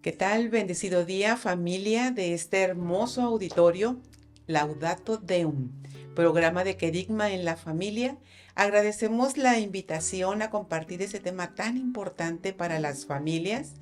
¿Qué tal? Bendecido día, familia de este hermoso auditorio, Laudato Deum, programa de Querigma en la familia. Agradecemos la invitación a compartir ese tema tan importante para las familias.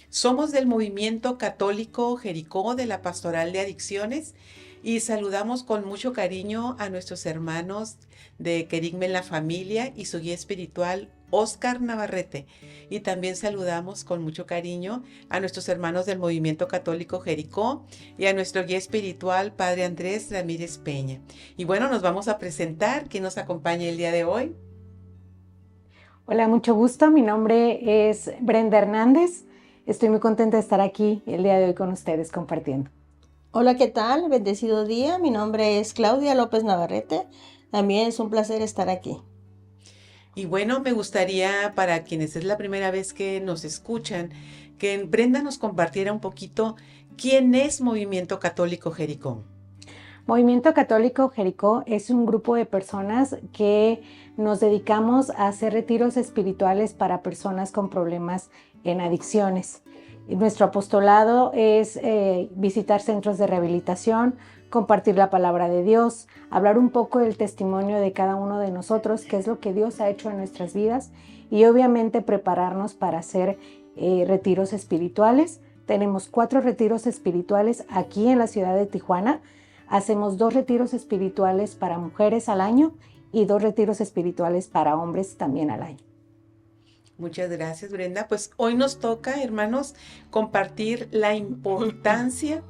Somos del movimiento católico Jericó de la Pastoral de Adicciones y saludamos con mucho cariño a nuestros hermanos de Querigma en la familia y su guía espiritual Óscar Navarrete. Y también saludamos con mucho cariño a nuestros hermanos del movimiento católico Jericó y a nuestro guía espiritual Padre Andrés Ramírez Peña. Y bueno, nos vamos a presentar. ¿Quién nos acompaña el día de hoy? Hola, mucho gusto. Mi nombre es Brenda Hernández. Estoy muy contenta de estar aquí el día de hoy con ustedes compartiendo. Hola, ¿qué tal? Bendecido día. Mi nombre es Claudia López Navarrete. También es un placer estar aquí. Y bueno, me gustaría para quienes es la primera vez que nos escuchan, que Brenda nos compartiera un poquito quién es Movimiento Católico Jericó. Movimiento Católico Jericó es un grupo de personas que nos dedicamos a hacer retiros espirituales para personas con problemas en adicciones. Nuestro apostolado es visitar centros de rehabilitación, compartir la palabra de Dios, hablar un poco del testimonio de cada uno de nosotros, qué es lo que Dios ha hecho en nuestras vidas y obviamente prepararnos para hacer retiros espirituales. Tenemos 4 retiros espirituales aquí en la ciudad de Tijuana. Hacemos 2 retiros espirituales para mujeres al año y 2 retiros espirituales para hombres también al año. Muchas gracias, Brenda. Pues hoy nos toca, hermanos, compartir la importancia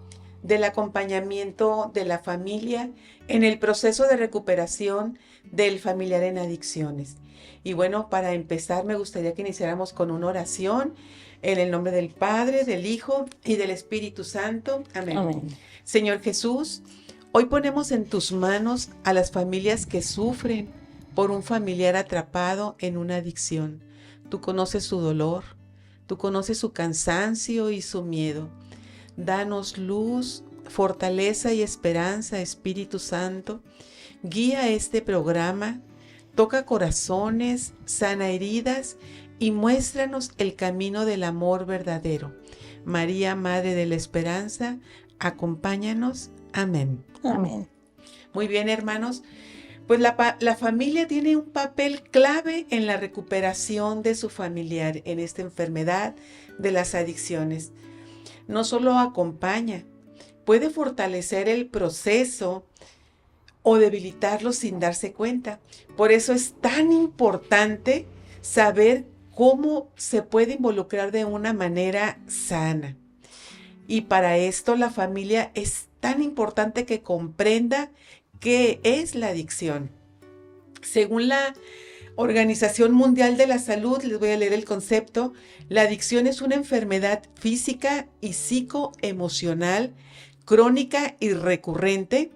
del acompañamiento de la familia en el proceso de recuperación del familiar en adicciones. Y bueno, para empezar me gustaría que iniciáramos con una oración en el nombre del Padre, del Hijo y del Espíritu Santo. Amén. Amén. Señor Jesús, hoy ponemos en tus manos a las familias que sufren por un familiar atrapado en una adicción. Tú conoces su dolor, tú conoces su cansancio y su miedo. Danos luz, fortaleza y esperanza, Espíritu Santo. Guía este programa, toca corazones, sana heridas y muéstranos el camino del amor verdadero. María, Madre de la Esperanza, acompáñanos. Amén. Amén. Muy bien, hermanos. Pues la familia tiene un papel clave en la recuperación de su familiar en esta enfermedad de las adicciones. No solo acompaña, puede fortalecer el proceso o debilitarlo sin darse cuenta. Por eso es tan importante saber cómo se puede involucrar de una manera sana. Y para esto la familia es tan importante que comprenda qué es la adicción. Según la Organización Mundial de la Salud, les voy a leer el concepto, la adicción es una enfermedad física y psicoemocional crónica y recurrente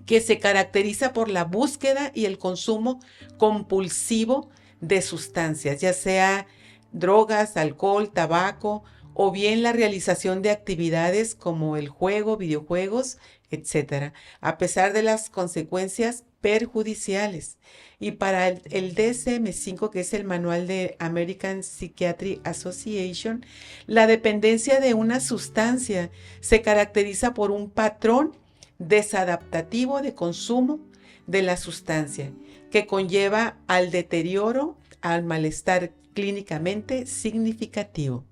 que se caracteriza por la búsqueda y el consumo compulsivo de sustancias, ya sea drogas, alcohol, tabaco, o bien la realización de actividades como el juego, videojuegos, etcétera, a pesar de las consecuencias perjudiciales. Y para el DSM-5, que es el manual de American Psychiatric Association, la dependencia de una sustancia se caracteriza por un patrón desadaptativo de consumo de la sustancia que conlleva al deterioro, al malestar clínicamente significativo.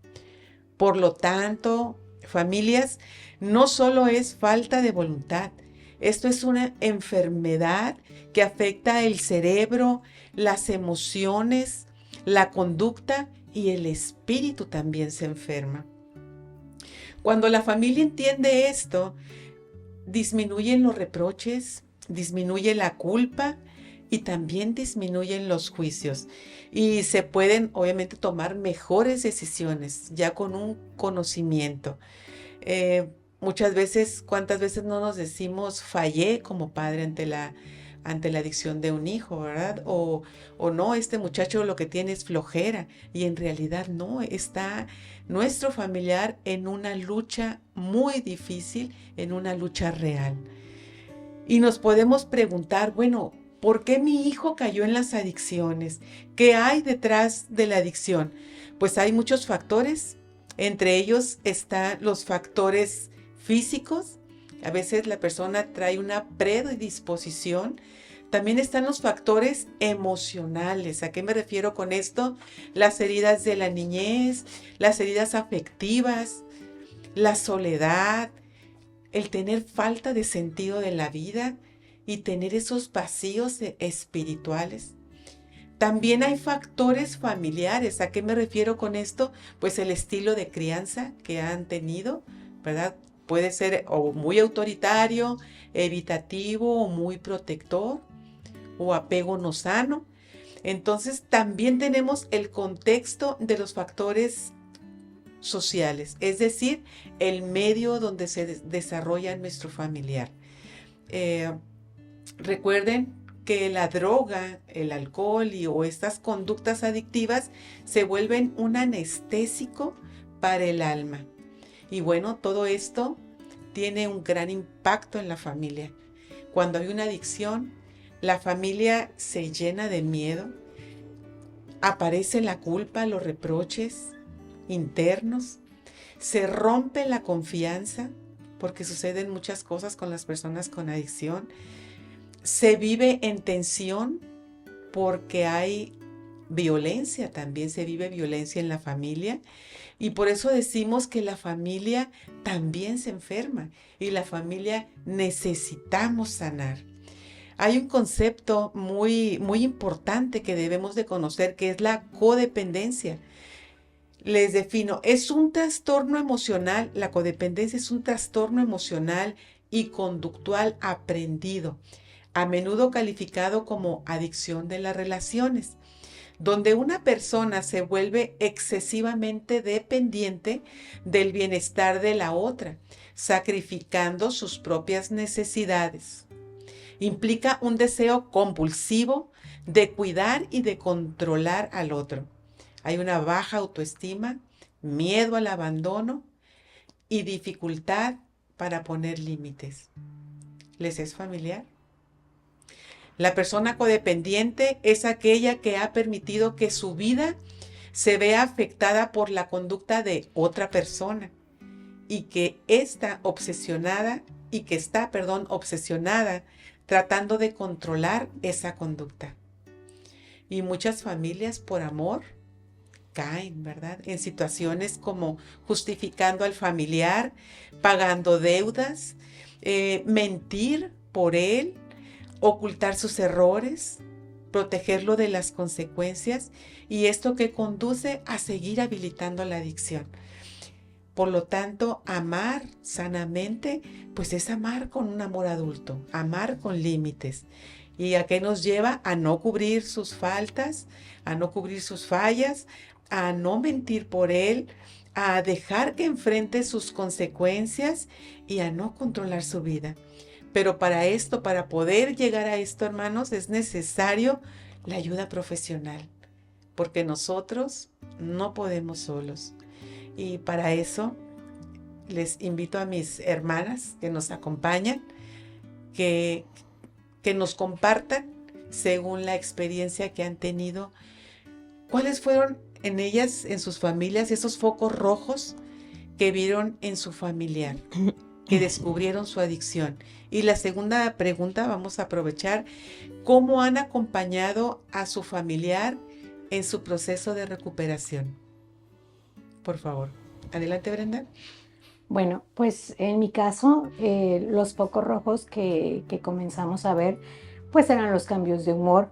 Por lo tanto, familias, no solo es falta de voluntad, esto es una enfermedad que afecta el cerebro, las emociones, la conducta y el espíritu también se enferma. Cuando la familia entiende esto, disminuyen los reproches, disminuye la culpa y también disminuyen los juicios. Y se pueden obviamente tomar mejores decisiones ya con un conocimiento. Muchas veces, ¿cuántas veces no nos decimos fallé como padre ante la adicción de un hijo, ¿verdad? O no, este muchacho lo que tiene es flojera y en realidad no, está nuestro familiar en una lucha muy difícil, en una lucha real. Y nos podemos preguntar, bueno, ¿por qué mi hijo cayó en las adicciones? ¿Qué hay detrás de la adicción? Pues hay muchos factores. Entre ellos están los factores físicos. A veces la persona trae una predisposición. También están los factores emocionales. ¿A qué me refiero con esto? Las heridas de la niñez, las heridas afectivas, la soledad, el tener falta de sentido de la vida y tener esos vacíos espirituales. También hay factores familiares. ¿A qué me refiero con esto? Pues el estilo de crianza que han tenido, ¿verdad? Puede ser o muy autoritario, evitativo o muy protector o apego no sano. Entonces también tenemos el contexto de los factores sociales, es decir, el medio donde se desarrolla nuestro familiar. Recuerden que la droga, el alcohol o estas conductas adictivas se vuelven un anestésico para el alma. Y bueno, todo esto tiene un gran impacto en la familia. Cuando hay una adicción, la familia se llena de miedo, aparece la culpa, los reproches internos, se rompe la confianza, porque suceden muchas cosas con las personas con adicción. Se vive en tensión porque hay violencia, también se vive violencia en la familia. Y por eso decimos que la familia también se enferma y la familia necesitamos sanar. Hay un concepto muy, muy importante que debemos de conocer, que es la codependencia. Les defino, es un trastorno emocional, la codependencia es un trastorno emocional y conductual aprendido, a menudo calificado como adicción de las relaciones, donde una persona se vuelve excesivamente dependiente del bienestar de la otra, sacrificando sus propias necesidades. Implica un deseo compulsivo de cuidar y de controlar al otro. Hay una baja autoestima, miedo al abandono y dificultad para poner límites. ¿Les es familiar? La persona codependiente es aquella que ha permitido que su vida se vea afectada por la conducta de otra persona y que está obsesionada tratando de controlar esa conducta. Y muchas familias por amor caen, ¿verdad? En situaciones como justificando al familiar, pagando deudas, mentir por él, ocultar sus errores, protegerlo de las consecuencias, y esto que conduce a seguir habilitando la adicción. Por lo tanto, amar sanamente, pues es amar con un amor adulto, amar con límites. ¿Y a qué nos lleva? A no cubrir sus faltas, a no cubrir sus fallas, a no mentir por él, a dejar que enfrente sus consecuencias y a no controlar su vida. Pero para esto, para poder llegar a esto, hermanos, es necesario la ayuda profesional, porque nosotros no podemos solos. Y para eso les invito a mis hermanas que nos acompañan, que nos compartan según la experiencia que han tenido, cuáles fueron en ellas, en sus familias, esos focos rojos que vieron en su familiar, que descubrieron su adicción. Y la segunda pregunta, vamos a aprovechar, ¿cómo han acompañado a su familiar en su proceso de recuperación? Por favor. Adelante, Brenda. Bueno, pues en mi caso, los focos rojos que comenzamos a ver, pues eran los cambios de humor,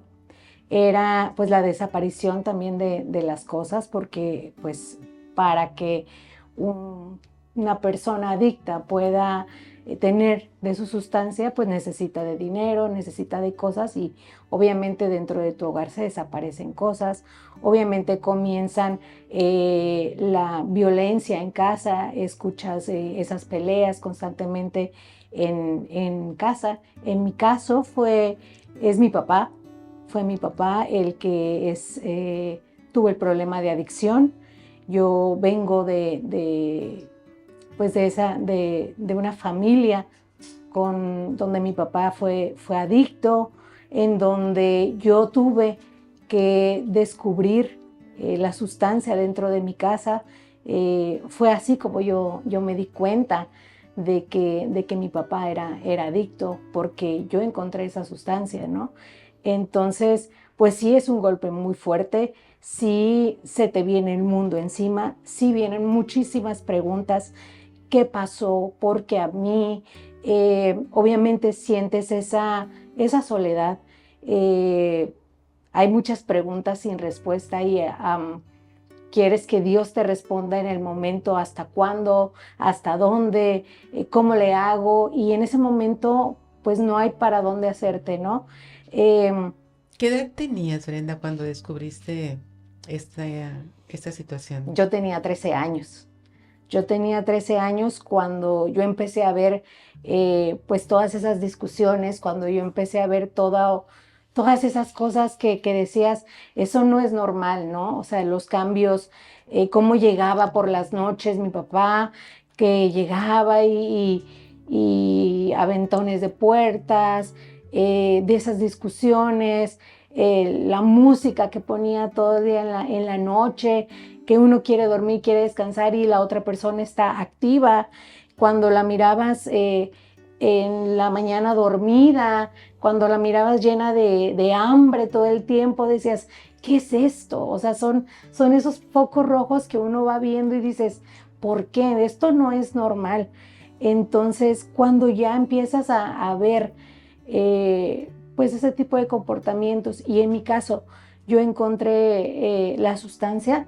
era pues la desaparición también de las cosas, porque pues para que una persona adicta pueda tener de su sustancia, pues necesita de dinero, necesita de cosas, y obviamente dentro de tu hogar se desaparecen cosas, obviamente comienzan la violencia en casa, escuchas esas peleas constantemente en casa. En mi caso fue mi papá el que tuvo el problema de adicción. Yo vengo de una familia donde mi papá fue adicto, en donde yo tuve que descubrir la sustancia dentro de mi casa, Fue así como yo me di cuenta de que mi papá era adicto, porque yo encontré esa sustancia, ¿no? Entonces, pues sí es un golpe muy fuerte, sí se te viene el mundo encima, sí vienen muchísimas preguntas. ¿Qué pasó? ¿Por qué a mí? Obviamente sientes esa soledad. Eh, Hay muchas preguntas sin respuesta y quieres que Dios te responda en el momento, hasta cuándo, hasta dónde, cómo le hago, y en ese momento pues no hay para dónde hacerte, ¿no? Em, ¿Qué edad tenías, Brenda, cuando descubriste esta, esta situación? yo tenía 13 años. Yo tenía 13 años cuando yo empecé a ver pues todas esas discusiones, cuando yo empecé a ver todas esas cosas que decías, eso no es normal, ¿no? O sea, los cambios, cómo llegaba por las noches mi papá, que llegaba y aventones de puertas, de esas discusiones, la música que ponía todo el día en la noche, que uno quiere dormir, quiere descansar y la otra persona está activa. Cuando la mirabas en la mañana dormida, cuando la mirabas llena de hambre todo el tiempo, decías, ¿qué es esto? O sea, son esos focos rojos que uno va viendo y dices, ¿por qué? Esto no es normal. Entonces, cuando ya empiezas a ver pues ese tipo de comportamientos, y en mi caso yo encontré la sustancia,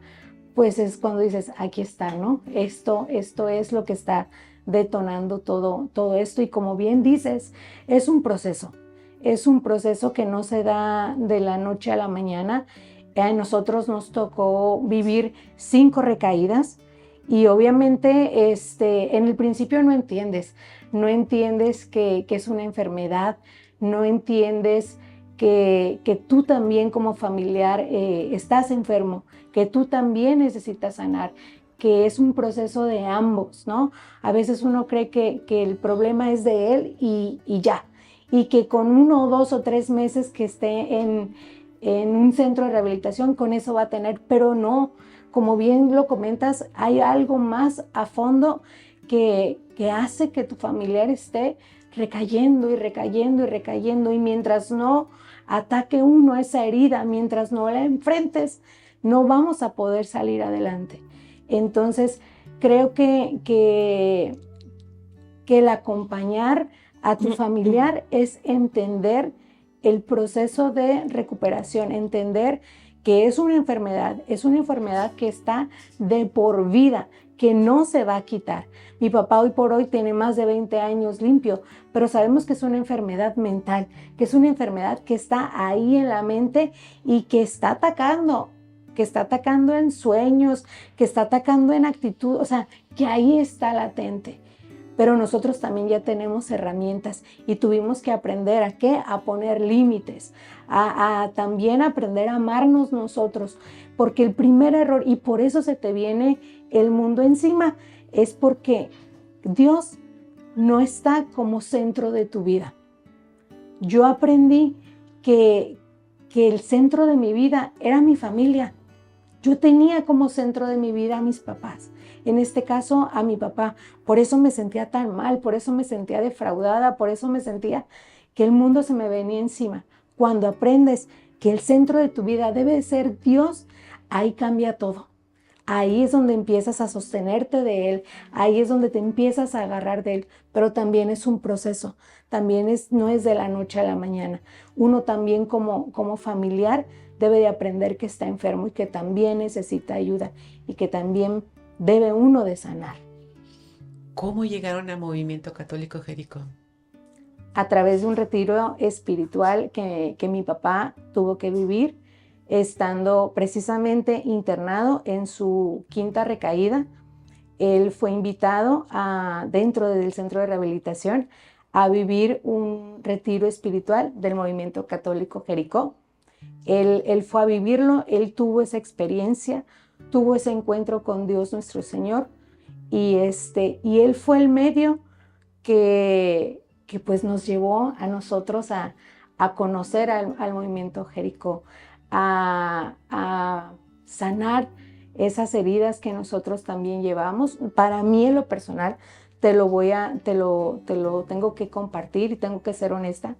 pues es cuando dices, aquí está, ¿no? Esto es lo que está detonando todo esto. Y como bien dices, es un proceso que no se da de la noche a la mañana. A nosotros nos tocó vivir 5 recaídas y obviamente en el principio no entiendes que es una enfermedad, no entiendes que tú también como familiar estás enfermo, que tú también necesitas sanar, que es un proceso de ambos, ¿no? A veces uno cree que el problema es de él y ya, y que con 1 o 2 o 3 meses que esté en un centro de rehabilitación, con eso va a tener, pero no, como bien lo comentas, hay algo más a fondo que hace que tu familiar esté recayendo y recayendo y recayendo, y mientras no ataque uno esa herida, mientras no la enfrentes, no vamos a poder salir adelante. Entonces, creo que el acompañar a tu familiar es entender el proceso de recuperación, entender que es una enfermedad que está de por vida, que no se va a quitar. Mi papá hoy por hoy tiene más de 20 años limpio, pero sabemos que es una enfermedad mental, que es una enfermedad que está ahí en la mente y que está atacando en sueños, que está atacando en actitud, o sea, que ahí está latente. Pero nosotros también ya tenemos herramientas y tuvimos que aprender a qué, a poner límites, a también aprender a amarnos nosotros, porque el primer error, y por eso se te viene el mundo encima, es porque Dios no está como centro de tu vida. Yo aprendí que el centro de mi vida era mi familia. Yo tenía como centro de mi vida a mis papás, en este caso a mi papá. Por eso me sentía tan mal, por eso me sentía defraudada, por eso me sentía que el mundo se me venía encima. Cuando aprendes que el centro de tu vida debe ser Dios, ahí cambia todo. Ahí es donde empiezas a sostenerte de Él, ahí es donde te empiezas a agarrar de Él, pero también es un proceso, también no es de la noche a la mañana. Uno también como familiar debe de aprender que está enfermo y que también necesita ayuda y que también debe uno de sanar. ¿Cómo llegaron al movimiento católico Jericó? A través de un retiro espiritual que mi papá tuvo que vivir, estando precisamente internado en su 5ª recaída. Él fue invitado dentro del centro de rehabilitación a vivir un retiro espiritual del movimiento católico Jericó. Él fue a vivirlo, él tuvo esa experiencia, tuvo ese encuentro con Dios nuestro Señor, y él fue el medio que pues nos llevó a nosotros a conocer al movimiento Jericó, a sanar esas heridas que nosotros también llevamos. Para mí, en lo personal, te lo tengo que compartir y tengo que ser honesta.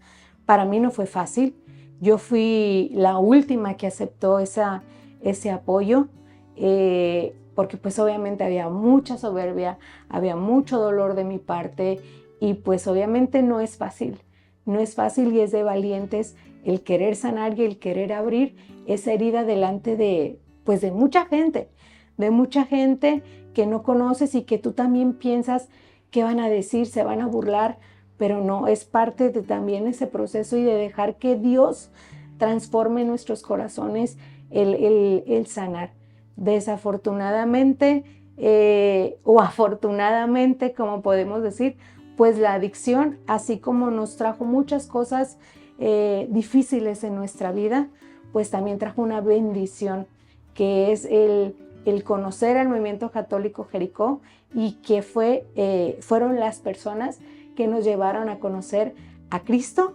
Para mí no fue fácil. Yo fui la última que aceptó ese apoyo, porque pues obviamente había mucha soberbia, había mucho dolor de mi parte y pues obviamente no es fácil. No es fácil y es de valientes el querer sanar y el querer abrir esa herida delante de mucha gente que no conoces y que tú también piensas qué van a decir, se van a burlar, pero no, es parte de también ese proceso y de dejar que Dios transforme nuestros corazones el sanar. Desafortunadamente o afortunadamente, como podemos decir, pues la adicción, así como nos trajo muchas cosas difíciles en nuestra vida, pues también trajo una bendición, que es el conocer al movimiento católico Jericó y que fueron las personas que nos llevaron a conocer a Cristo,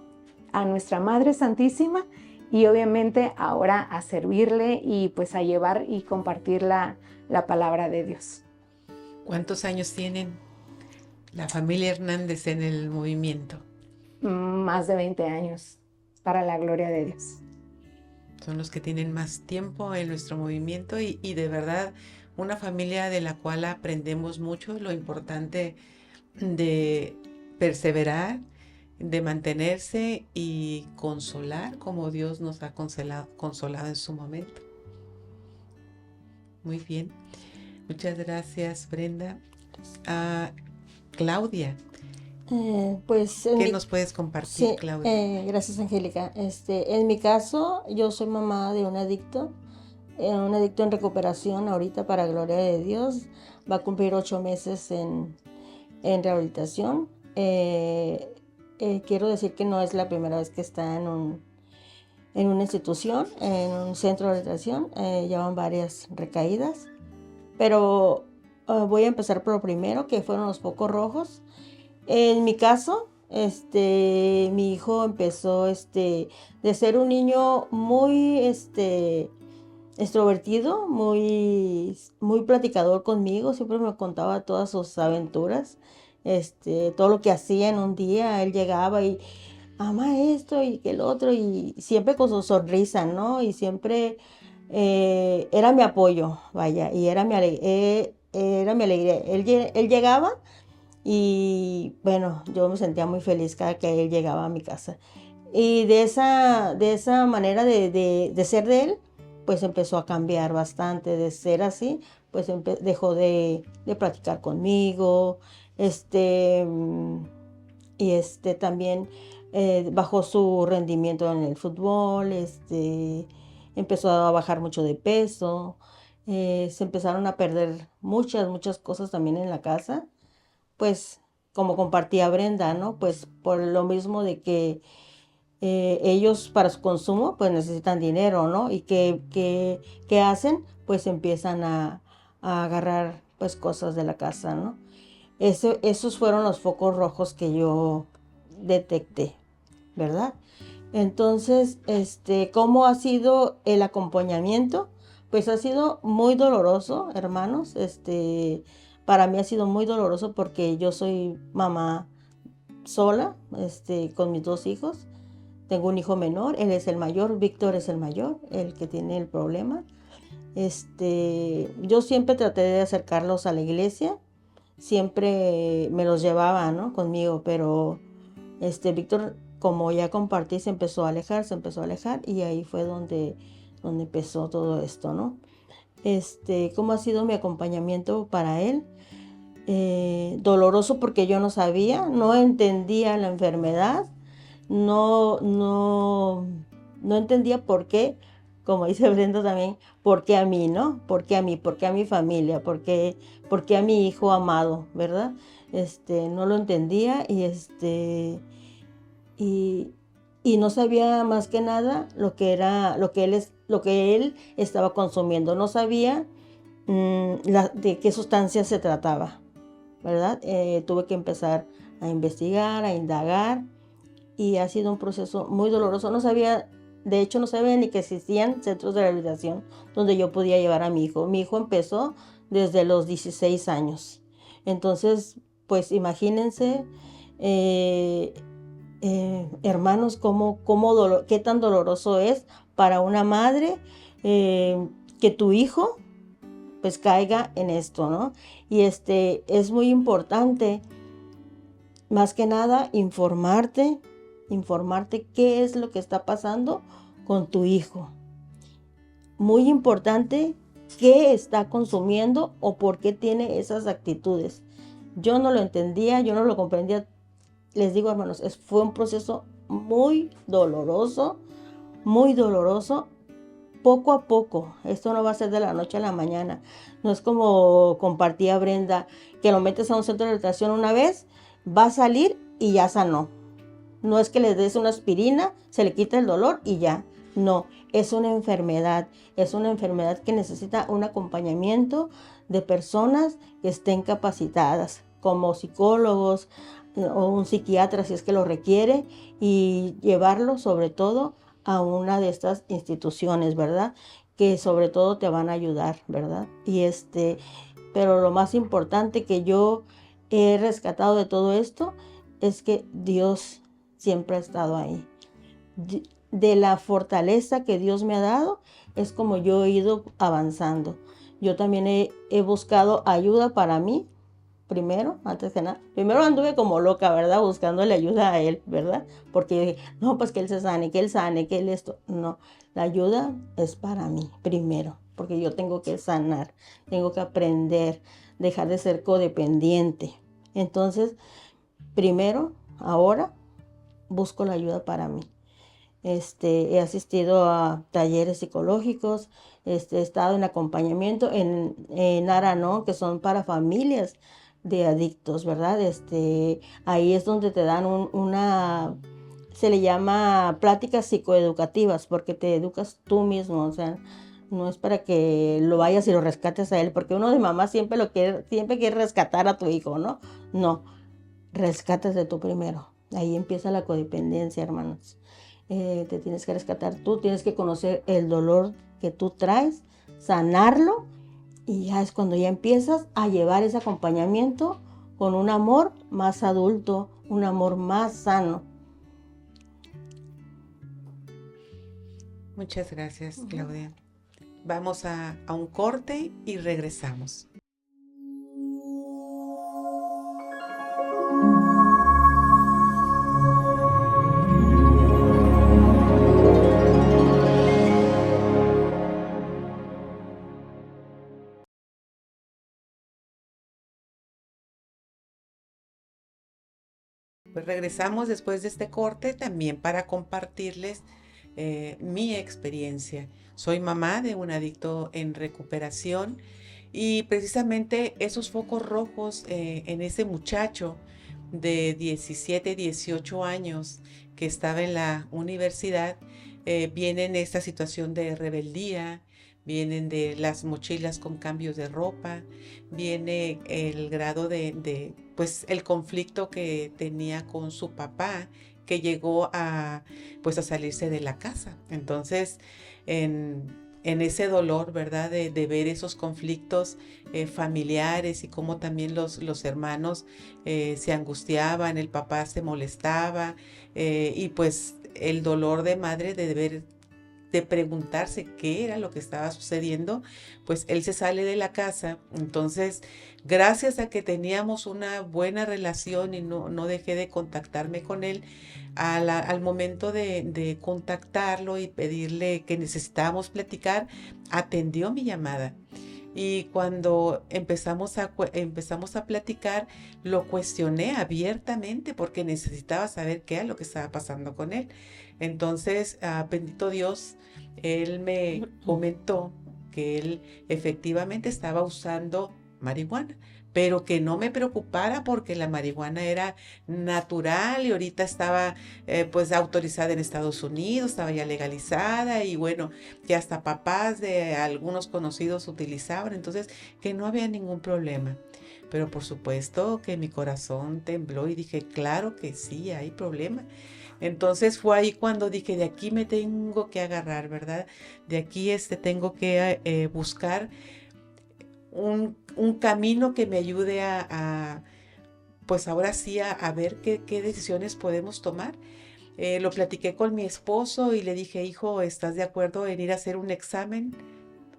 a nuestra Madre Santísima y obviamente ahora a servirle y pues a llevar y compartir la palabra de Dios. ¿Cuántos años tienen la familia Hernández en el movimiento? Más de 20 años, para la gloria de Dios. Son los que tienen más tiempo en nuestro movimiento y de verdad una familia de la cual aprendemos mucho lo importante de perseverar, de mantenerse y consolar como Dios nos ha consolado en su momento. Muy bien. Muchas gracias, Brenda. Claudia, ¿qué nos puedes compartir, Sí, Claudia? gracias, Angélica. En mi caso, yo soy mamá de un adicto en recuperación ahorita para gloria de Dios. Va a cumplir 8 meses en rehabilitación. Quiero decir que no es la primera vez que está en una institución, en un centro de rehabilitación. Llevan varias recaídas, pero voy a empezar por lo primero, que fueron los focos rojos. En mi caso, mi hijo empezó de ser un niño muy extrovertido, muy platicador conmigo, siempre me contaba todas sus aventuras, todo lo que hacía en un día. Él llegaba y mamá esto y que el otro, y siempre con su sonrisa, ¿no? Y siempre era mi apoyo, vaya, y era era mi alegría. Él llegaba y bueno, yo me sentía muy feliz cada que él llegaba a mi casa. Y de esa manera de ser de él, pues empezó a cambiar bastante. De ser así, pues dejó de platicar conmigo. Y también bajó su rendimiento en el fútbol. Empezó a bajar mucho de peso. Se empezaron a perder muchas cosas también en la casa, pues como compartía Brenda, ¿no? Pues por lo mismo de que ellos para su consumo pues necesitan dinero, ¿no? Y ¿qué hacen? Pues empiezan a agarrar pues cosas de la casa, ¿no? Esos fueron los focos rojos que yo detecté, ¿verdad? Entonces, ¿cómo ha sido el acompañamiento? Pues ha sido muy doloroso, hermanos. Para mí ha sido muy doloroso porque yo soy mamá sola, con mis 2 hijos. Tengo un hijo menor, él es el mayor, Víctor es el mayor, el que tiene el problema. Yo siempre traté de acercarlos a la iglesia, siempre me los llevaba, ¿no? Conmigo, pero Víctor, como ya compartí, se empezó a alejar y ahí fue donde empezó todo esto, ¿no? ¿Cómo ha sido mi acompañamiento para él? Doloroso porque yo no sabía, no entendía la enfermedad, no entendía por qué, como dice Brenda también, por qué a mí, ¿no? ¿Por qué a mí? ¿Por qué a mi familia? ¿Por qué a mi hijo amado? ¿Verdad? No lo entendía y no sabía más que nada lo que él estaba consumiendo. No sabía de qué sustancia se trataba, ¿verdad? Tuve que empezar a investigar, a indagar, y ha sido un proceso muy doloroso. No sabía De hecho, no sabía ni que existían centros de rehabilitación donde yo podía llevar a mi hijo. Mi hijo empezó desde los 16 años. Entonces, pues imagínense, eh, hermanos, qué tan doloroso es para una madre que tu hijo pues caiga en esto, ¿no? Y es muy importante, más que nada, informarte qué es lo que está pasando con tu hijo. Muy importante qué está consumiendo o por qué tiene esas actitudes. Yo no lo entendía, yo no lo comprendía. Les digo, hermanos, fue un proceso muy doloroso, poco a poco. Esto no va a ser de la noche a la mañana. No es como compartía Brenda, que lo metes a un centro de rehabilitación una vez, va a salir y ya sanó. No es que le des una aspirina, se le quita el dolor y ya. No, es una enfermedad. Es una enfermedad que necesita un acompañamiento de personas que estén capacitadas, como psicólogos o un psiquiatra si es que lo requiere, y llevarlo sobre todo a una de estas instituciones, ¿verdad? Que sobre todo te van a ayudar, ¿verdad? Pero lo más importante que yo he rescatado de todo esto es que Dios siempre ha estado ahí. De la fortaleza que Dios me ha dado, es como yo he ido avanzando. Yo también he buscado ayuda para mí, primero, antes que nada. Primero anduve como loca, ¿verdad? Buscándole ayuda a Él, ¿verdad? Porque yo dije, no, pues que Él se sane, que Él esto. No, la ayuda es para mí, primero, porque yo tengo que sanar, tengo que aprender, dejar de ser codependiente. Entonces, primero, ahora, busco la ayuda para mí. He asistido a talleres psicológicos, he estado en acompañamiento en Aranón, que son para familias de adictos, ¿verdad? Ahí es donde te dan se le llama pláticas psicoeducativas, porque te educas tú mismo, o sea, no es para que lo vayas y lo rescates a él, porque uno de mamá siempre quiere rescatar a tu hijo, ¿no? No, rescátate tú primero. Ahí empieza la codependencia, hermanos. Te tienes que rescatar tú, tienes que conocer el dolor que tú traes, sanarlo, y ya es cuando ya empiezas a llevar ese acompañamiento con un amor más adulto, un amor más sano. Muchas gracias, Claudia. Vamos a un corte y regresamos. Pues regresamos después de este corte también para compartirles mi experiencia. Soy mamá de un adicto en recuperación y precisamente esos focos rojos en ese muchacho de 17, 18 años que estaba en la universidad, vienen esta situación de rebeldía, vienen de las mochilas con cambios de ropa, viene el grado pues el conflicto que tenía con su papá, que llegó pues a salirse de la casa. Entonces, en ese dolor, ¿verdad? De ver esos conflictos familiares y cómo también los hermanos se angustiaban, el papá se molestaba, y pues el dolor de madre de preguntarse qué era lo que estaba sucediendo, pues él se sale de la casa. Entonces, gracias a que teníamos una buena relación y no dejé de contactarme con él, al momento de contactarlo y pedirle que necesitábamos platicar, atendió mi llamada. Y cuando empezamos a platicar, lo cuestioné abiertamente porque necesitaba saber qué era lo que estaba pasando con él. Entonces, bendito Dios, él me comentó que él efectivamente estaba usando marihuana, pero que no me preocupara porque la marihuana era natural y ahorita estaba pues autorizada en Estados Unidos, estaba ya legalizada y bueno, que hasta papás de algunos conocidos utilizaban, entonces que no había ningún problema. Pero por supuesto que mi corazón tembló y dije, claro que sí, hay problema. Entonces fue ahí cuando dije, de aquí me tengo que agarrar, ¿verdad? De aquí tengo que buscar un camino que me ayude pues ahora sí a ver qué decisiones podemos tomar. Lo platiqué con mi esposo y le dije, hijo, ¿estás de acuerdo en ir a hacer un examen?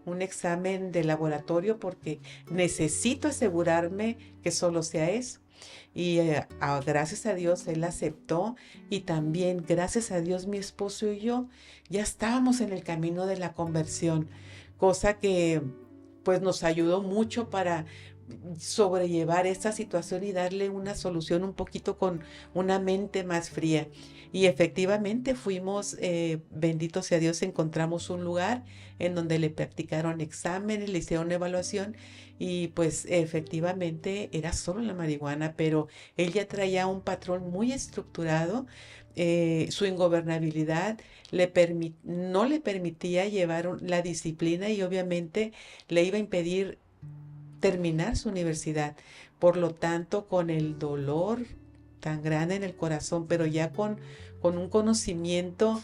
Un examen de laboratorio porque necesito asegurarme que solo sea eso. Y gracias a Dios él aceptó y también gracias a Dios mi esposo y yo ya estábamos en el camino de la conversión, cosa que pues nos ayudó mucho para sobrellevar esta situación y darle una solución un poquito con una mente más fría. Y efectivamente fuimos, bendito sea Dios, encontramos un lugar en donde le practicaron exámenes, le hicieron una evaluación y pues efectivamente era solo la marihuana, pero él ya traía un patrón muy estructurado. Su ingobernabilidad no le permitía llevar la disciplina y obviamente le iba a impedir terminar su universidad. Por lo tanto, con el dolor tan grande en el corazón, pero ya con un conocimiento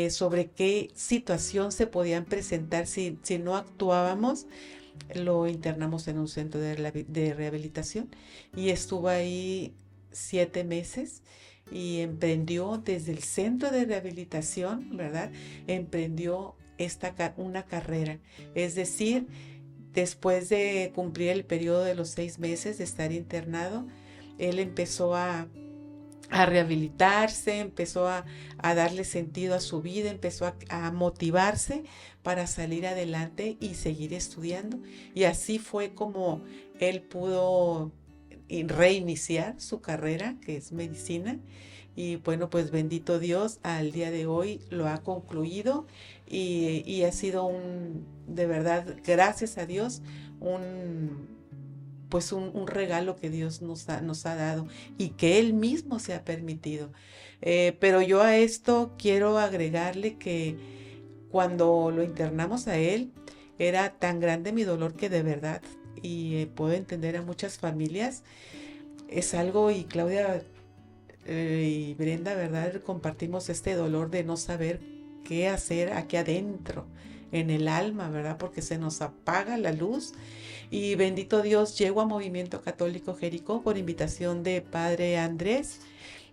sobre qué situación se podían presentar si no actuábamos, lo internamos en un centro de rehabilitación y estuvo ahí 7 meses y emprendió desde el centro de rehabilitación, ¿verdad? Emprendió una carrera, es decir, después de cumplir el periodo de los 6 meses de estar internado, él empezó a rehabilitarse, empezó a darle sentido a su vida, empezó a motivarse para salir adelante y seguir estudiando. Y así fue como él pudo reiniciar su carrera, que es medicina. Y bueno, pues bendito Dios, al día de hoy lo ha concluido y ha sido de verdad, gracias a Dios, pues un regalo que Dios nos ha dado y que Él mismo se ha permitido. Pero yo a esto quiero agregarle que cuando lo internamos a Él, era tan grande mi dolor que de verdad, y puedo entender a muchas familias, es algo, y Claudia y Brenda, ¿verdad? Compartimos este dolor de no saber qué hacer aquí adentro, en el alma, ¿verdad? Porque se nos apaga la luz. Y bendito Dios, llego a Movimiento Católico Jericó por invitación de Padre Andrés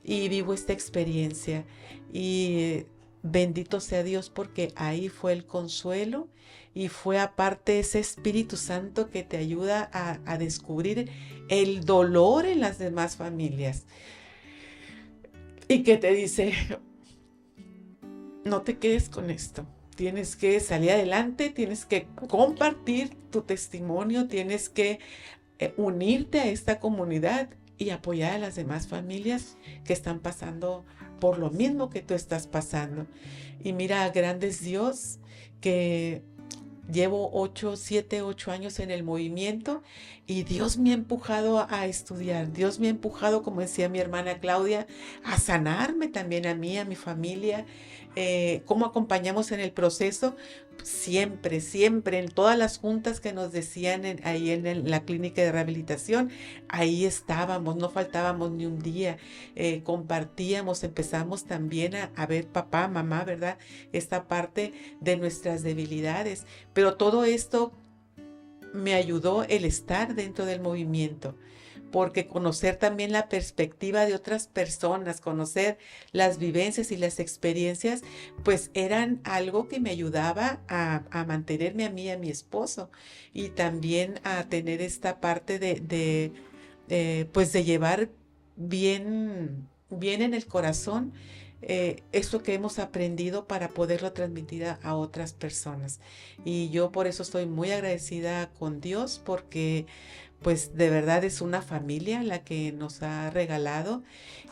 y vivo esta experiencia. Y bendito sea Dios porque ahí fue el consuelo y fue aparte ese Espíritu Santo que te ayuda a descubrir el dolor en las demás familias. Y que te dice, no te quedes con esto. Tienes que salir adelante, tienes que compartir tu testimonio, tienes que unirte a esta comunidad y apoyar a las demás familias que están pasando por lo mismo que tú estás pasando. Y mira, grande es Dios que llevo 7, 8 años en el movimiento y Dios me ha empujado a estudiar. Dios me ha empujado, como decía mi hermana Claudia, a sanarme también a mí, a mi familia. ¿Cómo acompañamos en el proceso? Siempre, siempre, en todas las juntas que nos decían ahí en la clínica de rehabilitación, ahí estábamos, no faltábamos ni un día, compartíamos, empezamos también a ver papá, mamá, ¿verdad? Esta parte de nuestras debilidades, pero todo esto me ayudó el estar dentro del movimiento, porque conocer también la perspectiva de otras personas, conocer las vivencias y las experiencias, pues eran algo que me ayudaba a mantenerme a mí y a mi esposo, y también a tener esta parte pues de llevar bien en el corazón esto que hemos aprendido para poderlo transmitir a otras personas. Y yo por eso estoy muy agradecida con Dios porque pues de verdad es una familia la que nos ha regalado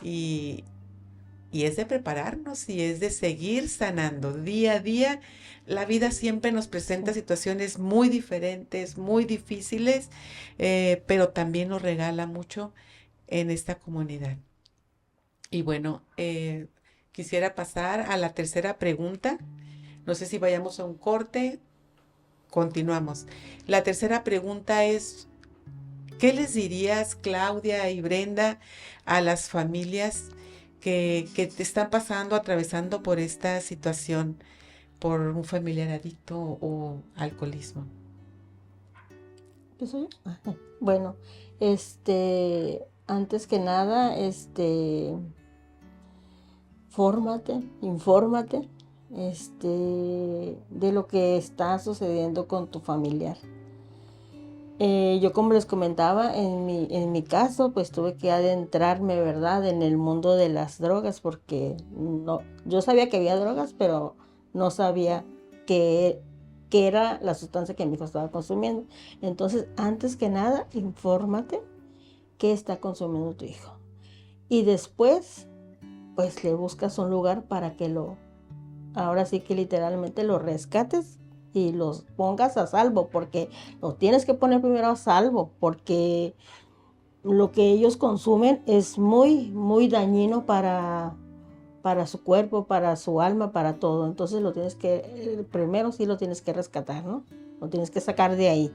y, y es de prepararnos y es de seguir sanando día a día. La vida siempre nos presenta situaciones muy diferentes, muy difíciles, pero también nos regala mucho en esta comunidad. Y bueno, quisiera pasar a la tercera pregunta. No sé si vayamos a un corte. Continuamos. La tercera pregunta es, ¿qué les dirías, Claudia y Brenda, a las familias que te están pasando, atravesando por esta situación, por un familiar adicto o alcoholismo? ¿Empiezo yo? Bueno, antes que nada, fórmate, infórmate, de lo que está sucediendo con tu familiar. Yo como les comentaba, en mi caso, pues tuve que adentrarme, ¿verdad?, en el mundo de las drogas, porque no, yo sabía que había drogas, pero no sabía qué, qué era la sustancia que mi hijo estaba consumiendo. Entonces, antes que nada, infórmate qué está consumiendo tu hijo. Y después, pues le buscas un lugar para que ahora sí que literalmente lo rescates y los pongas a salvo, porque lo tienes que poner primero a salvo, porque lo que ellos consumen es muy, muy dañino para su cuerpo, para su alma, para todo. Entonces primero sí lo tienes que rescatar, ¿no? Lo tienes que sacar de ahí.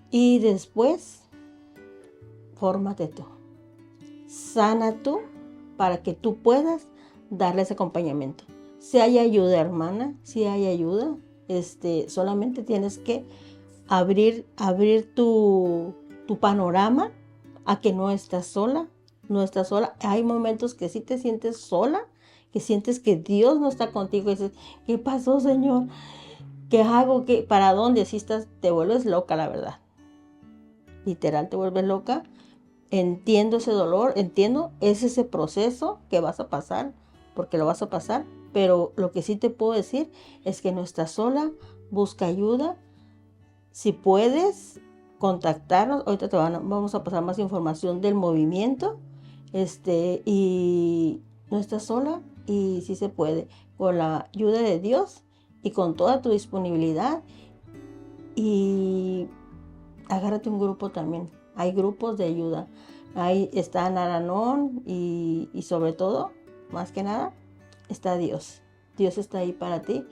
Y después, fórmate tú. Sana tú para que tú puedas darle ese acompañamiento. Si hay ayuda, hermana, si hay ayuda, solamente tienes que abrir tu panorama a que no estás sola, no estás sola. Hay momentos que sí te sientes sola, que sientes que Dios no está contigo y dices, ¿qué pasó, Señor? ¿Qué hago? ¿Para dónde? Si te vuelves loca, la verdad. Literal, te vuelves loca. Entiendo ese dolor, es ese proceso que vas a pasar, porque lo vas a pasar, pero lo que sí te puedo decir es que no estás sola, busca ayuda. Si puedes contactarnos, ahorita vamos a pasar más información del movimiento, y no estás sola y sí se puede, con la ayuda de Dios y con toda tu disponibilidad. Y agárrate un grupo también. Hay grupos de ayuda. Ahí está Naranón y sobre todo, más que nada, está Dios. Dios está ahí para ti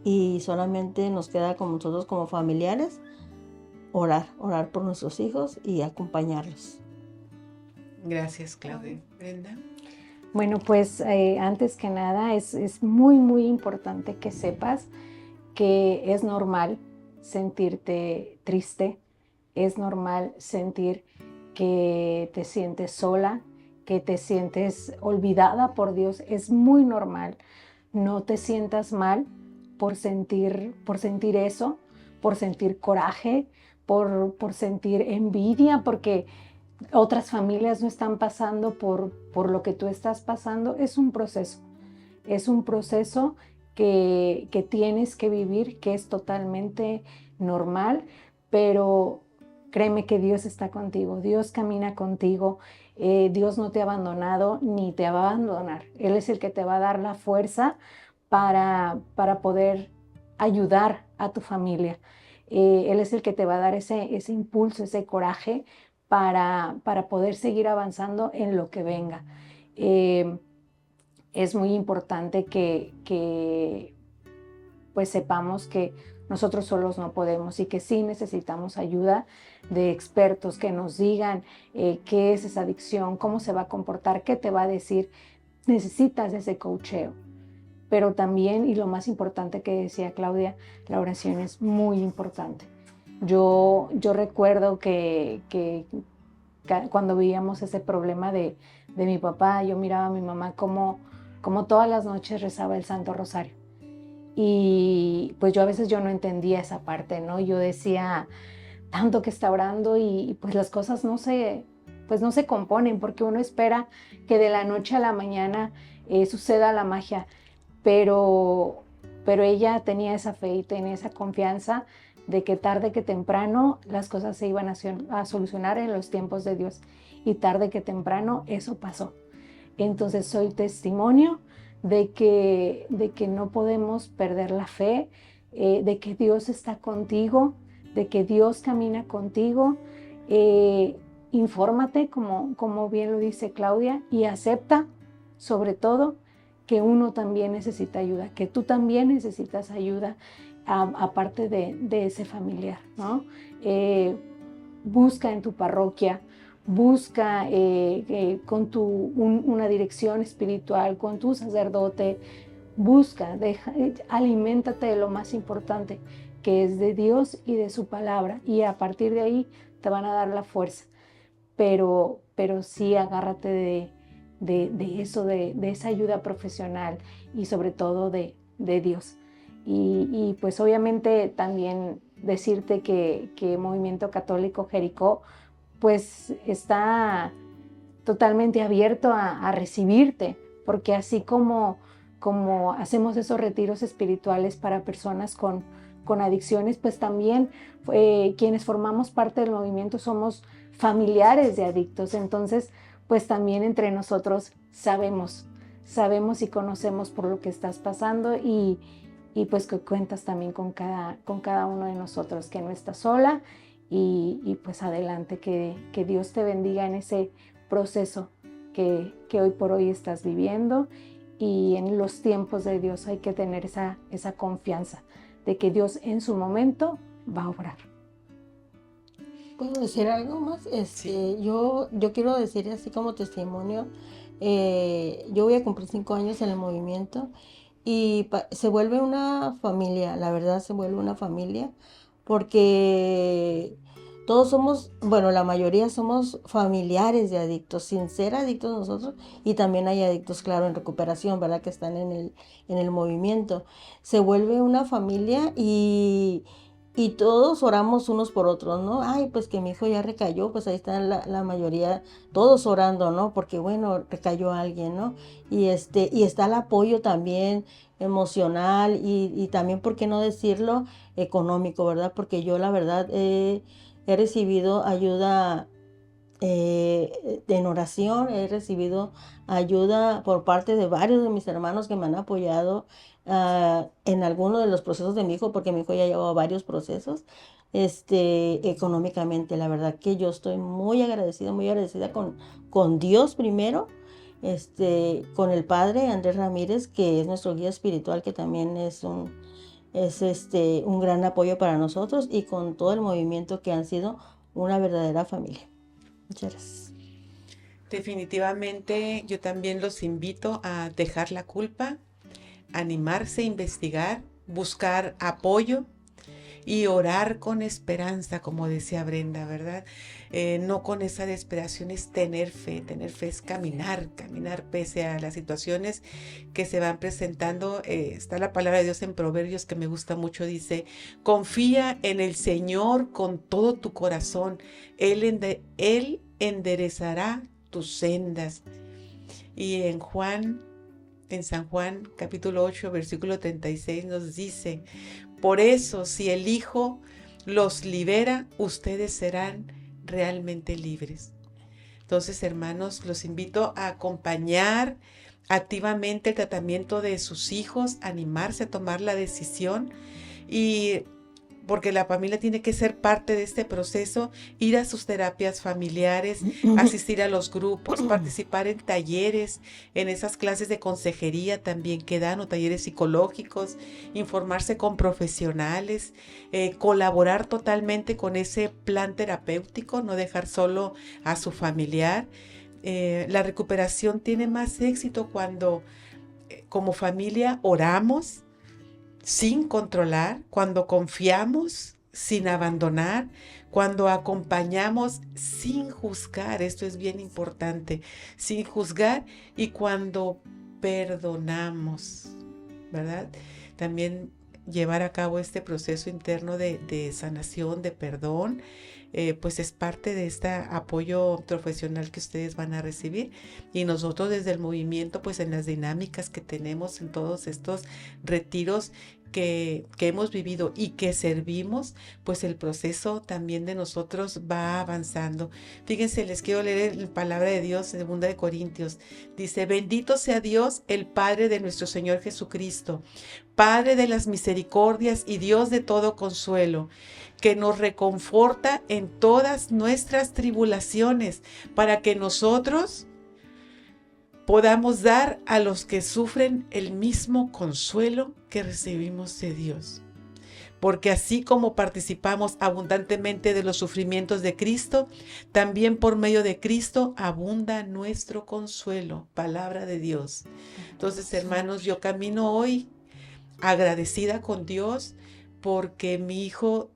y solamente nos queda con nosotros como familiares orar por nuestros hijos y acompañarlos. Gracias, Claudia. Brenda. Bueno, pues antes que nada es muy, muy importante que sepas que es normal sentirte triste, es normal sentir que te sientes sola, que te sientes olvidada por Dios, es muy normal. No te sientas mal por sentir eso, por sentir coraje, por sentir envidia, porque otras familias no están pasando por lo que tú estás pasando. Es un proceso que tienes que vivir, que es totalmente normal, pero créeme que Dios está contigo, Dios camina contigo, Dios no te ha abandonado ni te va a abandonar. Él es el que te va a dar la fuerza para poder ayudar a tu familia. Él es el que te va a dar ese impulso, ese coraje para poder seguir avanzando en lo que venga. Es muy importante que pues sepamos que nosotros solos no podemos y que sí necesitamos ayuda de expertos que nos digan qué es esa adicción, cómo se va a comportar, qué te va a decir. Necesitas ese coacheo. Pero también, y lo más importante que decía Claudia, la oración es muy importante. Yo recuerdo que cuando veíamos ese problema de mi papá, yo miraba a mi mamá como todas las noches rezaba el Santo Rosario. Y pues a veces yo no entendía esa parte, ¿no? Yo decía, tanto que está orando y pues las cosas no se componen, porque uno espera que de la noche a la mañana suceda la magia, pero ella tenía esa fe y tenía esa confianza de que tarde que temprano las cosas se iban a solucionar en los tiempos de Dios, y tarde que temprano eso pasó. Entonces soy testimonio de que no podemos perder la fe, de que Dios está contigo, de que Dios camina contigo. Infórmate, como bien lo dice Claudia, y acepta sobre todo que uno también necesita ayuda, que tú también necesitas ayuda, aparte de ese familiar, ¿no? Busca en tu parroquia, busca con una dirección espiritual, con tu sacerdote, busca, aliméntate de lo más importante, que es de Dios y de su palabra, y a partir de ahí te van a dar la fuerza. Pero sí agárrate de eso, de esa ayuda profesional y sobre todo de Dios. Y pues obviamente también decirte que Movimiento Católico Jericó pues está totalmente abierto a recibirte, porque así como hacemos esos retiros espirituales para personas con adicciones, pues también quienes formamos parte del movimiento somos familiares de adictos. Entonces, pues también entre nosotros sabemos y conocemos por lo que estás pasando y pues que cuentas también con cada uno de nosotros, que no estás sola y pues adelante, que Dios te bendiga en ese proceso que hoy por hoy estás viviendo, y en los tiempos de Dios hay que tener esa confianza de que Dios en su momento va a obrar. ¿Puedo decir algo más? Sí. Yo quiero decir así como testimonio, yo voy a cumplir 5 años en el movimiento y se vuelve una familia, la verdad se vuelve una familia, porque todos somos, bueno, la mayoría somos familiares de adictos, sin ser adictos nosotros, y también hay adictos, claro, en recuperación, ¿verdad? Que están en el movimiento. Se vuelve una familia y todos oramos unos por otros, ¿no? Ay, pues que mi hijo ya recayó, pues ahí están la mayoría, todos orando, ¿no? Porque bueno, recayó alguien, ¿no? Y está el apoyo también emocional y también, ¿por qué no decirlo? Económico, ¿verdad? Porque yo la verdad he recibido ayuda en oración, he recibido ayuda por parte de varios de mis hermanos que me han apoyado en alguno de los procesos de mi hijo, porque mi hijo ya llevaba varios procesos, económicamente. La verdad que yo estoy muy agradecida con Dios primero, con el Padre Andrés Ramírez, que es nuestro guía espiritual, que también es un gran apoyo para nosotros, y con todo el movimiento, que han sido una verdadera familia. Muchas gracias. Definitivamente yo también los invito a dejar la culpa, animarse a investigar, buscar apoyo y orar con esperanza, como decía Brenda, ¿verdad? No con esa desesperación, es tener fe es caminar pese a las situaciones que se van presentando. Está la palabra de Dios en Proverbios que me gusta mucho, dice, confía en el Señor con todo tu corazón, Él enderezará tus sendas. Y en San Juan capítulo 8, versículo 36 nos dice, por eso, si el Hijo los libera, ustedes serán realmente libres. Entonces, hermanos, los invito a acompañar activamente el tratamiento de sus hijos, animarse a tomar la decisión, y porque la familia tiene que ser parte de este proceso, ir a sus terapias familiares, asistir a los grupos, participar en talleres, en esas clases de consejería también que dan, o talleres psicológicos, informarse con profesionales, colaborar totalmente con ese plan terapéutico, no dejar solo a su familiar. La recuperación tiene más éxito cuando como familia oramos sin controlar, cuando confiamos sin abandonar, cuando acompañamos sin juzgar, esto es bien importante, sin juzgar, y cuando perdonamos, ¿verdad? También llevar a cabo este proceso interno de sanación, de perdón, pues es parte de este apoyo profesional que ustedes van a recibir, y nosotros desde el movimiento, pues en las dinámicas que tenemos en todos estos retiros que hemos vivido y que servimos, pues el proceso también de nosotros va avanzando. Fíjense, les quiero leer la palabra de Dios en 2 Corintios. Dice, bendito sea Dios, el Padre de nuestro Señor Jesucristo, Padre de las misericordias y Dios de todo consuelo, que nos reconforta en todas nuestras tribulaciones, para que nosotros podamos dar a los que sufren el mismo consuelo que recibimos de Dios. porque así como participamos abundantemente de los sufrimientos de Cristo, también por medio de Cristo abunda nuestro consuelo. Palabra de Dios. Entonces, hermanos, yo camino hoy agradecida con Dios porque mi hijo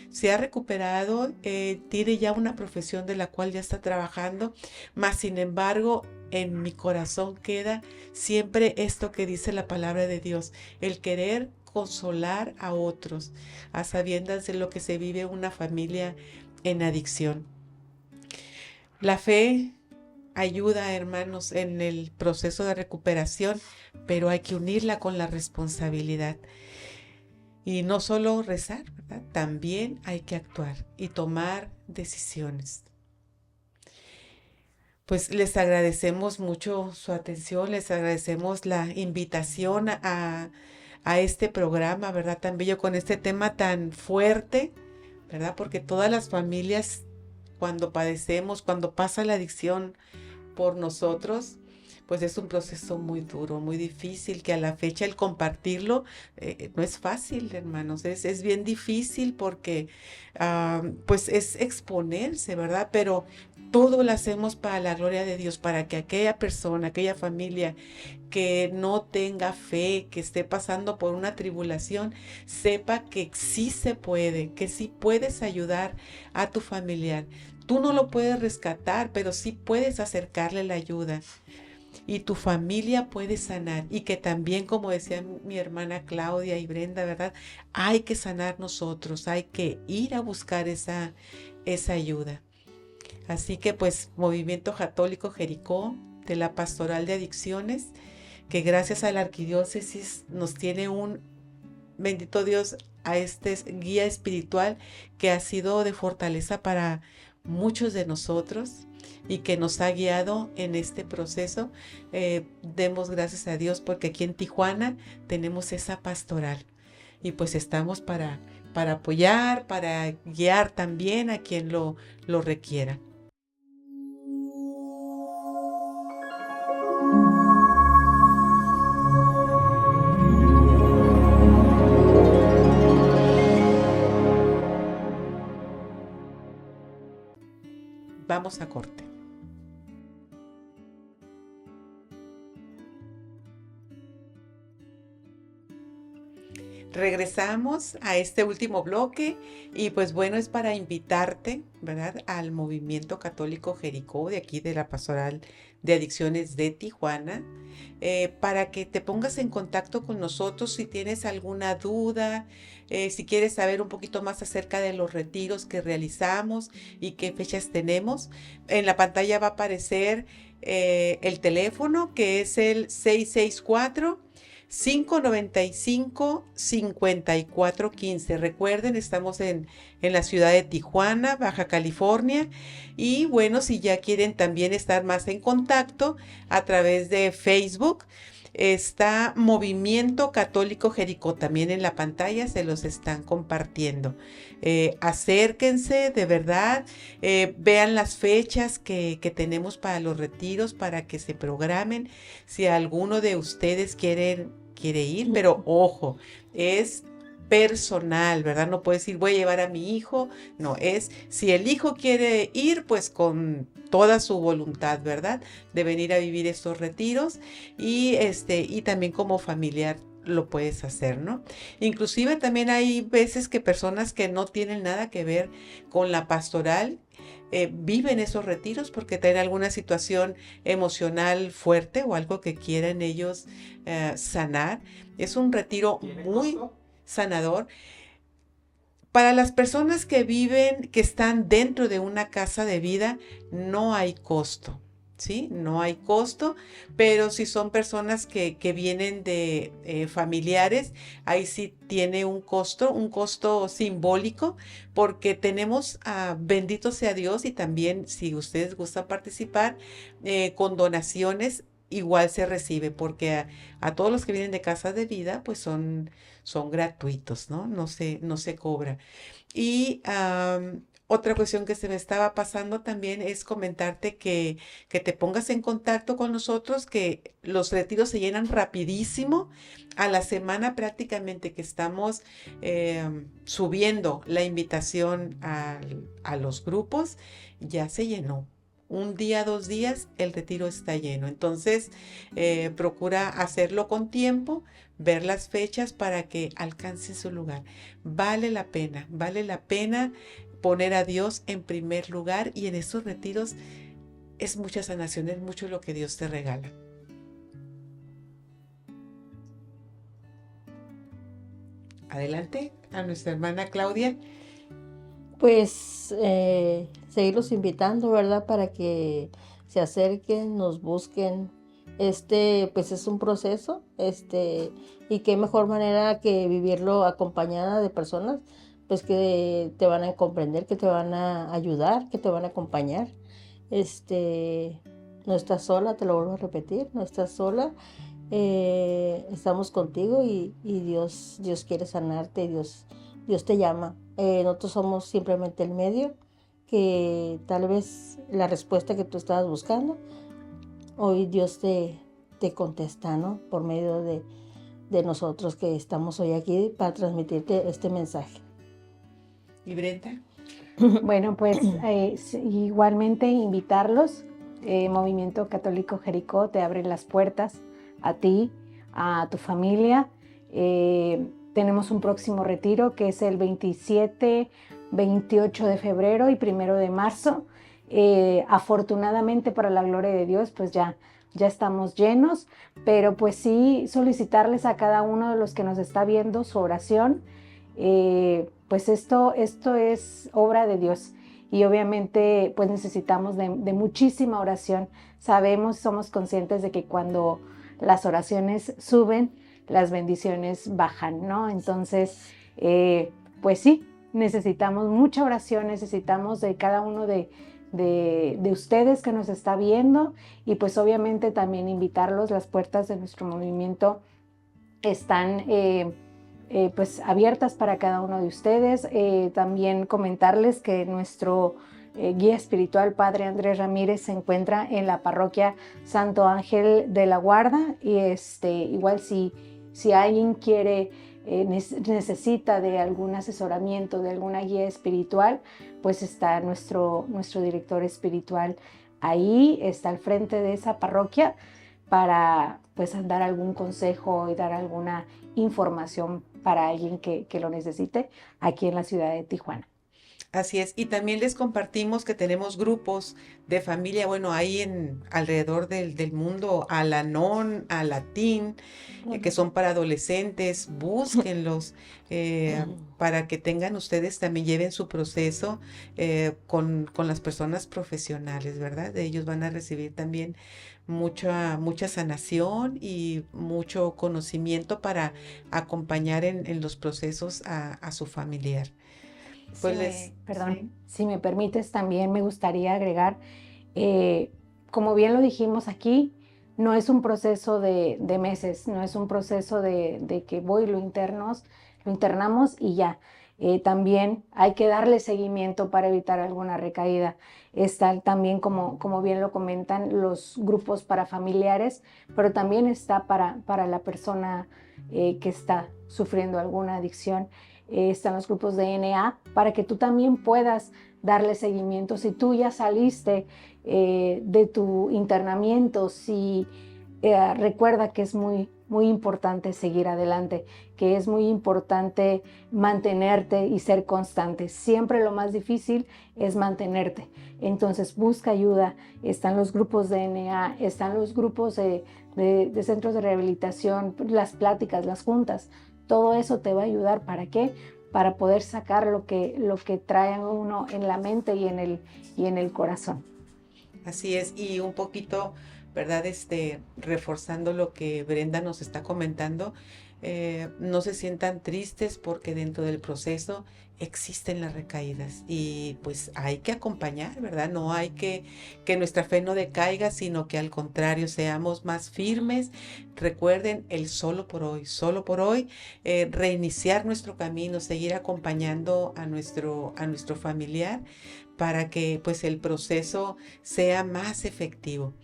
se ha recuperado, tiene ya una profesión de la cual ya está trabajando, mas sin embargo en mi corazón queda siempre esto que dice la palabra de Dios, el querer consolar a otros, a sabiendas de lo que se vive una familia en adicción. La fe ayuda, hermanos, en el proceso de recuperación, pero hay que unirla con la responsabilidad. Y no solo rezar, ¿verdad? También hay que actuar y tomar decisiones. Pues les agradecemos mucho su atención, les agradecemos la invitación a este programa, ¿verdad? Tan bello, con este tema tan fuerte, ¿verdad? Porque todas las familias, cuando padecemos, cuando pasa la adicción por nosotros, pues es un proceso muy duro, muy difícil, que a la fecha el compartirlo no es fácil, hermanos, es bien difícil porque pues es exponerse, ¿verdad? Pero todo lo hacemos para la gloria de Dios, para que aquella persona, aquella familia que no tenga fe, que esté pasando por una tribulación, sepa que sí se puede, que sí puedes ayudar a tu familiar. Tú no lo puedes rescatar, pero sí puedes acercarle la ayuda. Y tu familia puede sanar. Y que también, como decía mi hermana Claudia y Brenda, ¿verdad? Hay que sanar nosotros, hay que ir a buscar esa ayuda. Así que pues Movimiento Católico Jericó de la Pastoral de Adicciones, que gracias a la Arquidiócesis nos tiene un, bendito Dios, a este guía espiritual que ha sido de fortaleza para muchos de nosotros y que nos ha guiado en este proceso. Demos gracias a Dios porque aquí en Tijuana tenemos esa pastoral y pues estamos para apoyar, para guiar también a quien lo requiera. Vamos a corte. Regresamos a este último bloque y pues bueno, es para invitarte, ¿verdad? Al Movimiento Católico Jericó de aquí de la Pastoral de Adicciones de Tijuana, para que te pongas en contacto con nosotros si tienes alguna duda, si quieres saber un poquito más acerca de los retiros que realizamos y qué fechas tenemos. En la pantalla va a aparecer el teléfono, que es el 664-595-5415. Recuerden, estamos en la ciudad de Tijuana, Baja California. Y bueno, si ya quieren también estar más en contacto a través de Facebook, está Movimiento Católico Jericó, también en la pantalla se los están compartiendo. Acérquense, de verdad, vean las fechas que tenemos para los retiros, para que se programen. Si alguno de ustedes quiere ir, pero ojo, es personal, ¿verdad? No puedes decir voy a llevar a mi hijo, no, es si el hijo quiere ir, pues con toda su voluntad, ¿verdad? De venir a vivir estos retiros y también como familiar lo puedes hacer, ¿no? Inclusive también hay veces que personas que no tienen nada que ver con la pastoral viven esos retiros porque tienen alguna situación emocional fuerte o algo que quieren ellos sanar. Es un retiro muy sanador. Para las personas que viven, que están dentro de una casa de vida, no hay costo, ¿sí? No hay costo, pero si son personas que vienen de familiares, ahí sí tiene un costo simbólico, porque tenemos, bendito sea Dios, y también si ustedes gustan participar, con donaciones, igual se recibe, porque a todos los que vienen de casa de vida, pues son gratuitos, ¿no? No se cobra. Y Otra cuestión que se me estaba pasando también es comentarte que te pongas en contacto con nosotros, que los retiros se llenan rapidísimo. A la semana prácticamente que estamos subiendo la invitación a los grupos, ya se llenó. Un día, 2 días, el retiro está lleno. Entonces, procura hacerlo con tiempo, ver las fechas para que alcance su lugar. Vale la pena poner a Dios en primer lugar, y en estos retiros es mucha sanación, es mucho lo que Dios te regala. Adelante a nuestra hermana Claudia. Pues seguirlos invitando, ¿verdad? Para que se acerquen, nos busquen. Pues es un proceso, y qué mejor manera que vivirlo acompañada de personas, pues que te van a comprender, que te van a ayudar, que te van a acompañar. No estás sola, te lo vuelvo a repetir, no estás sola. Estamos contigo y Dios quiere sanarte, Dios te llama. Nosotros somos simplemente el medio, que tal vez la respuesta que tú estabas buscando, hoy Dios te contesta, ¿no? Por medio de nosotros que estamos hoy aquí para transmitirte este mensaje. ¿Y Brenda? Bueno, pues igualmente invitarlos. Movimiento Católico Jericó te abre las puertas a ti, a tu familia. Tenemos un próximo retiro que es el 27, 28 de febrero y 1 de marzo. Afortunadamente, para la gloria de Dios, pues ya estamos llenos, pero pues sí solicitarles a cada uno de los que nos está viendo su oración. Pues esto es obra de Dios, y obviamente pues necesitamos de muchísima oración. Sabemos, somos conscientes de que cuando las oraciones suben, las bendiciones bajan, ¿no? Entonces, pues sí, necesitamos mucha oración, necesitamos de cada uno de ustedes que nos está viendo, y pues obviamente también invitarlos. Las puertas de nuestro movimiento están pues abiertas para cada uno de ustedes. También comentarles que nuestro guía espiritual, Padre Andrés Ramírez, se encuentra en la parroquia Santo Ángel de la Guarda, y igual si alguien quiere, necesita de algún asesoramiento, de alguna guía espiritual, pues está nuestro director espiritual ahí, está al frente de esa parroquia para pues dar algún consejo y dar alguna información para alguien que lo necesite aquí en la ciudad de Tijuana. Así es, y también les compartimos que tenemos grupos de familia, bueno, ahí alrededor del mundo, Al-Anon, Alatín, que son para adolescentes. Búsquenlos para que tengan ustedes, también lleven su proceso con las personas profesionales, ¿verdad? Ellos van a recibir también mucha sanación y mucho conocimiento para acompañar en los procesos a su familiar. Pues Perdón, si me permites, también me gustaría agregar, como bien lo dijimos aquí, no es un proceso de meses, no es un proceso de que lo internamos y ya. También hay que darle seguimiento para evitar alguna recaída. Está también, como bien lo comentan, los grupos para familiares, pero también está para la persona que está sufriendo alguna adicción. Están los grupos de NA para que tú también puedas darle seguimiento. Si tú ya saliste de tu internamiento, recuerda que es muy, muy importante seguir adelante, que es muy importante mantenerte y ser constante. Siempre lo más difícil es mantenerte. Entonces busca ayuda. Están los grupos de NA, están los grupos de centros de rehabilitación, las pláticas, las juntas. Todo eso te va a ayudar. ¿Para qué? Para poder sacar lo que trae uno en la mente y en el corazón. Así es, y un poquito, ¿verdad? Reforzando lo que Brenda nos está comentando, no se sientan tristes porque dentro del proceso existen las recaídas y pues hay que acompañar, ¿verdad? No hay que nuestra fe no decaiga, sino que al contrario seamos más firmes. Recuerden el solo por hoy, reiniciar nuestro camino, seguir acompañando a nuestro familiar para que pues el proceso sea más efectivo.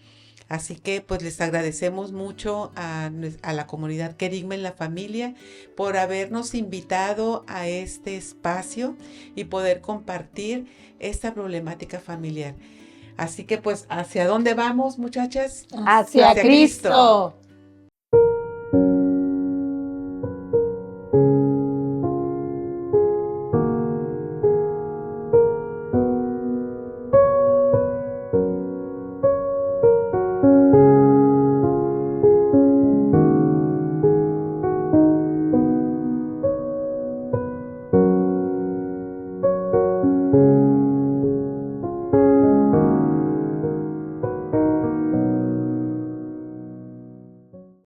Así que pues les agradecemos mucho a la comunidad Querigma en la familia por habernos invitado a este espacio y poder compartir esta problemática familiar. Así que pues, ¿hacia dónde vamos, muchachas? Hacia Cristo.